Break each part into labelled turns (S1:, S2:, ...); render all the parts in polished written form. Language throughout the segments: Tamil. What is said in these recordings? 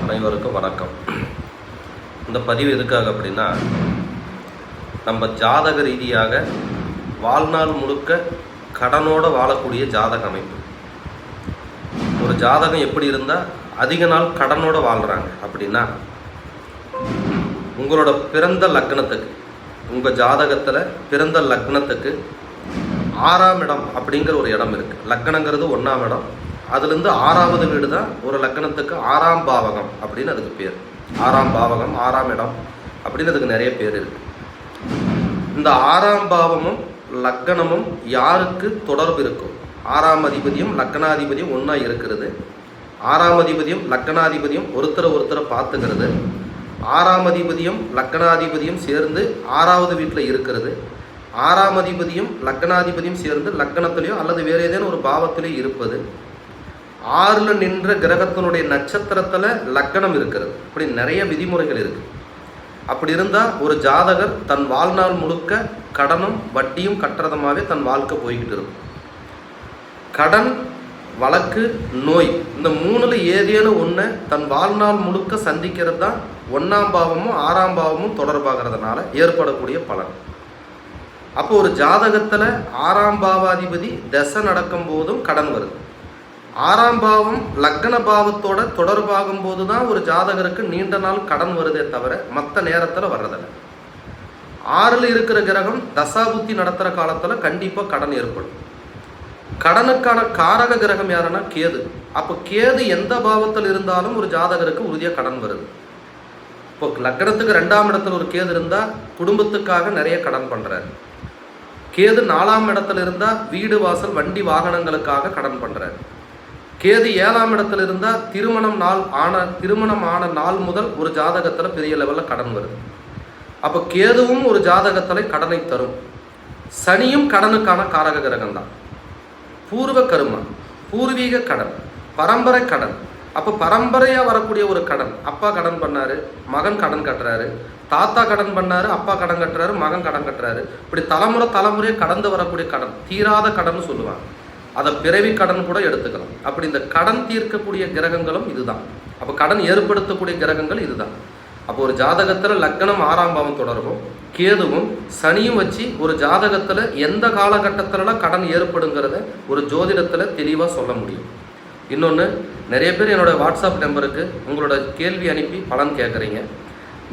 S1: அனைவருக்கும் வணக்கம். இந்த பதிவு எதுக்காக அப்படின்னா, நம்ம ஜாதக ரீதியாக வாழ்நாள் முழுக்க கடனோடு வாழக்கூடிய ஜாதக அமைப்பு. ஒரு ஜாதகம் எப்படி இருந்தால் அதிக நாள் கடனோடு வாழ்கிறாங்க அப்படின்னா, உங்களோட பிறந்த லக்னத்துக்கு, உங்கள் ஜாதகத்தில் பிறந்த லக்னத்துக்கு 6ஆம் இடம் அப்படிங்கிற ஒரு இடம் இருக்குது. லக்னங்கிறது 1ஆம் இடம், அதுலேருந்து 6வது வீடு தான் ஒரு லக்னத்துக்கு 6ஆம் பாவகம் அப்படின்னு அதுக்கு பேர். 6ஆம் பாவகம், 6ஆம் இடம் அப்படின்னு அதுக்கு நிறைய பேர் இருக்குது. இந்த 6ஆம் பாவமும் லக்னமும் யாருக்கு தொடர்பு இருக்கும்? 6ஆம் அதிபதியும் லக்னாதிபதியும் ஒன்றா இருக்கிறது. 6ஆம் அதிபதியும் லக்னாதிபதியும் ஒருத்தரை பார்த்துக்கிறது. 6ஆம் அதிபதியும் லக்னாதிபதியும் சேர்ந்து 6வது வீட்டில் இருக்கிறது. 6ஆம் அதிபதியும் லக்னாதிபதியும் சேர்ந்து லக்னத்திலேயோ அல்லது வேறு ஏதேனும் ஒரு பாவத்திலேயோ இருப்பது. 6ல் நின்ற கிரகத்தினுடைய நட்சத்திரத்தில் லக்னம் இருக்கிறது. இப்படி நிறைய விதிமுறைகள் இருக்குது. அப்படி இருந்தால் ஒரு ஜாதகர் தன் வாழ்நாள் முழுக்க கடனும் வட்டியும் கட்டுறதுமாகவே தன் வாழ்க்கை போய்கிட்டு இருக்கும். கடன், வழக்கு, நோய், இந்த 3ல் ஏதேனும் ஒன்று தன் வாழ்நாள் முழுக்க சந்திக்கிறது தான் 1ஆம் பாவமும் 6ஆம் பாவமும் தொடர்பாகிறதுனால ஏற்படக்கூடிய பலன். அப்போ ஒரு ஜாதகத்தில் 6ஆம் பாவாதிபதி தசை நடக்கும் போதும் கடன் வருது. 6ஆம் பாவம் லக்ன பாவத்தோட தொடர்பாகும் போது தான் ஒரு ஜாதகருக்கு நீண்ட நாள் கடன் வருதே தவிர மற்ற நேரத்தில் வர்றதில்லை. 6ல் இருக்கிற கிரகம் தசாபுத்தி நடத்துகிற காலத்தில் கண்டிப்பாக கடன் ஏற்படும். கடனுக்கான காரக கிரகம் யாருன்னா கேது. அப்போ கேது எந்த பாவத்தில் இருந்தாலும் ஒரு ஜாதகருக்கு உறுதியாக கடன் வருது. இப்போ லக்னத்துக்கு 2ஆம் இடத்துல ஒரு கேது இருந்தால் குடும்பத்துக்காக நிறைய கடன் பண்ணுறாரு. கேது 4ஆம் இடத்துல இருந்தால் வீடு, வாசல், வண்டி, வாகனங்களுக்காக கடன் பண்ணுறாரு. கேது 7ஆம் இடத்துல இருந்தால் திருமணம் ஆன நாள் முதல் ஒரு ஜாதகத்தில் பெரிய லெவலில் கடன் வருது. அப்போ கேதுவும் ஒரு ஜாதகத்தில் கடனை தரும். சனியும் கடனுக்கான காரக கிரகம் தான். பூர்வ கருமா, பூர்வீக கடன், பரம்பரை கடன். அப்போ பரம்பரையாக வரக்கூடிய ஒரு கடன். அப்பா கடன் பண்ணார், மகன் கடன் கட்டுறாரு. தாத்தா கடன் பண்ணார், அப்பா கடன் கட்டுறாரு, மகன் கடன் கட்டுறாரு. இப்படி தலைமுறையாக கடந்து வரக்கூடிய கடன், தீராத கடன் சொல்லுவாங்க. அதை பிறவி கடன் கூட எடுத்துக்கலாம். அப்படி இந்த கடன் தீர்க்கக்கூடிய கிரகங்களும் இதுதான். அப்போ கடன் ஏற்படுத்தக்கூடிய கிரகங்கள் இதுதான். அப்போ ஒரு ஜாதகத்தில் லக்னம் 6ஆம் பாவம் தொடர்பும் கேதுவும் சனியும் வச்சு ஒரு ஜாதகத்தில் எந்த காலகட்டத்திலலாம் கடன் ஏற்படுங்கிறத ஒரு ஜோதிடத்தில் தெளிவாக சொல்ல முடியும். இன்னொன்று, நிறைய பேர் என்னோட வாட்ஸ்அப் நம்பருக்கு உங்களோட கேள்வி அனுப்பி பலன் கேட்குறீங்க.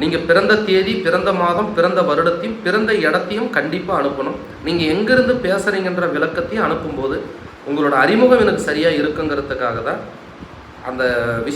S1: நீங்கள் பிறந்த தேதி, பிறந்த மாதம், பிறந்த வருடத்தையும் பிறந்த இடத்தையும் கண்டிப்பாக அனுப்பணும். நீங்கள் எங்கேருந்து பேசுகிறீங்கன்ற விளக்கத்தையும் அனுப்பும்போது உங்களோட அறிமுகம் எனக்கு சரியாக இருக்குங்கிறதுக்காக தான் அந்த